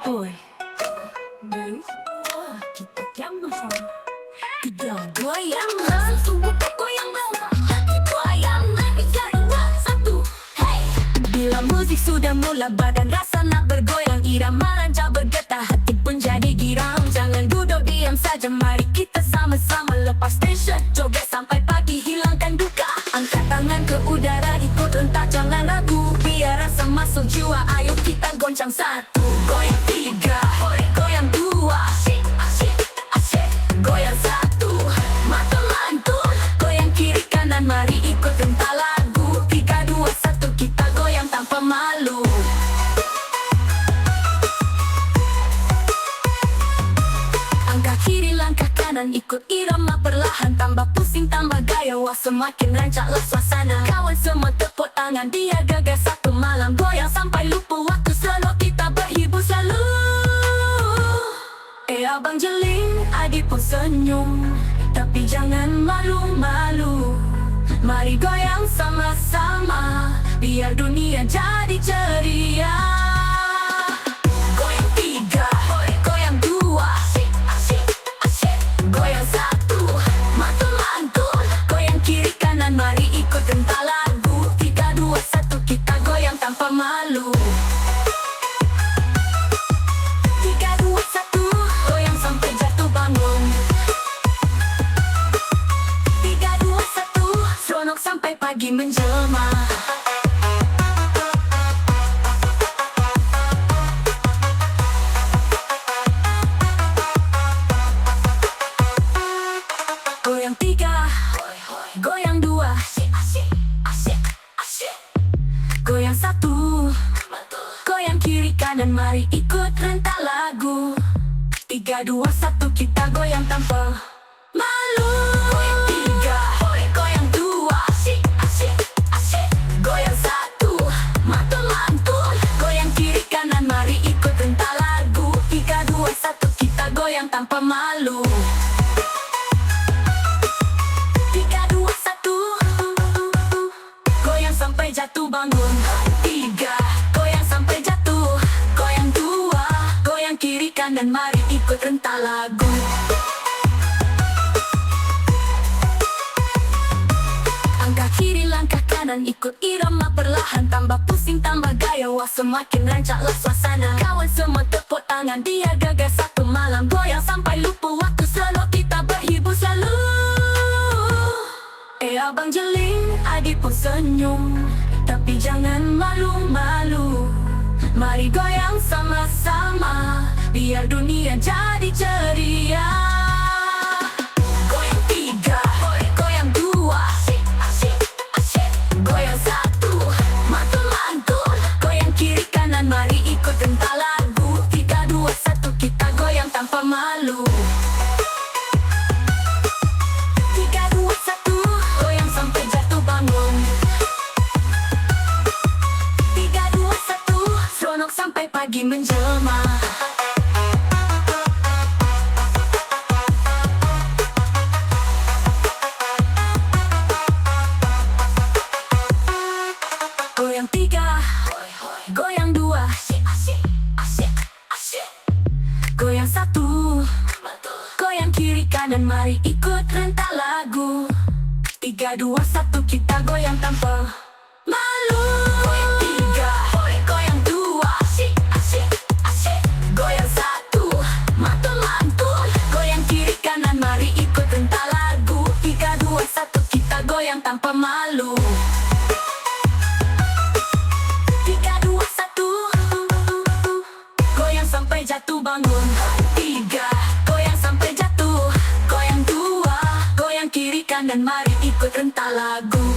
Oi, baru kita jam kita goyang, semua goyang, hati goyang, bicara satu. Hey, bila musik sudah mula, badan rasa nak bergoyang, irama rancak bergetar, hati pun jadi girang. Jangan duduk diam saja, mari kita sama-sama lepas tension, joget sampai pagi, hilangkan duka. Angkat tangan ke udara, ikut rentak, jangan ragu, biar rasa masuk jiwa. Ayo kita goncang satu, goyang tiga, goyang dua, goyang satu, mata mantul, goyang kiri kanan, mari ikut rentak lagu. 3, 2, 1, kita goyang tanpa malu. Angkat kiri, langkah kanan, ikut irama perlahan, tambah pusing, tambah gaya, wah semakin rancaklah suasana. Kawan semua tepuk tangan, dia gagal satu malam, goyang sampai lupa waktu, selalu kita berhibur selalu. Abang jeling, adik pun senyum, tapi jangan malu-malu. Mari goyang sama-sama, biar dunia jadi ceria. Goyang tiga, goyang dua, goyang satu, mata mantul, goyang kiri kanan, mari ikut rentak lagu. 3, 2, 1, kita goyang tanpa malu. 3, 2, 1, goyang sampai jatuh bangun. 3, 2, 1, seronok sampai pagi menjelma. Goyang tiga, goyang dua, goyang satu, goyang kiri kanan, mari ikut rentak lagu. 3, 2, 1, kita goyang tanpa malu. Goyang tiga, goyang dua, goyang satu, mata mantul, goyang kiri kanan, mari ikut rentak lagu. 3, 2, 1, kita goyang tanpa malu. 3, 2, 1, goyang sampai jatuh bangun. 3, goyang sampai jatuh, goyang 2, goyang kiri kanan, mari ikut rentak lagu. Angkat kiri, langkah kanan, ikut irama perlahan, tambah pusing, tambah gaya, wah semakin rancaklah suasana. Kawan semua tepuk tangan, dia gagal satu malam, goyang sampai lupa waktu, selalu kita berhibur selalu. Abang jeling, adik pun senyum, tapi jangan malu-malu. Mari goyang sama-sama, biar dunia jadi ceria. Goyang tiga, goyang dua, goyang satu, mata mantul, goyang kiri kanan, mari ikut rentak lagu. 3, 2, 1, kita goyang tanpa malu. 3, 2, 1, goyang sampai jatuh bangun. 3, 2, 1, seronok sampai pagi menjelma. Goyang tiga, goyang dua, goyang satu, goyang kiri kanan, mari ikut rentak lagu. 3, 2, 1, kita goyang tanpa malu. Goyang tiga, goyang dua, goyang satu, mata mantul, goyang kiri kanan, mari ikut rentak lagu. 3, 2, 1, kita goyang tanpa malu. 3, 2, 1, goyang sampai jatuh bangun. 3, goyang sampai jatuh, goyang dua, goyang kiri kanan, mari ikut rentak lagu.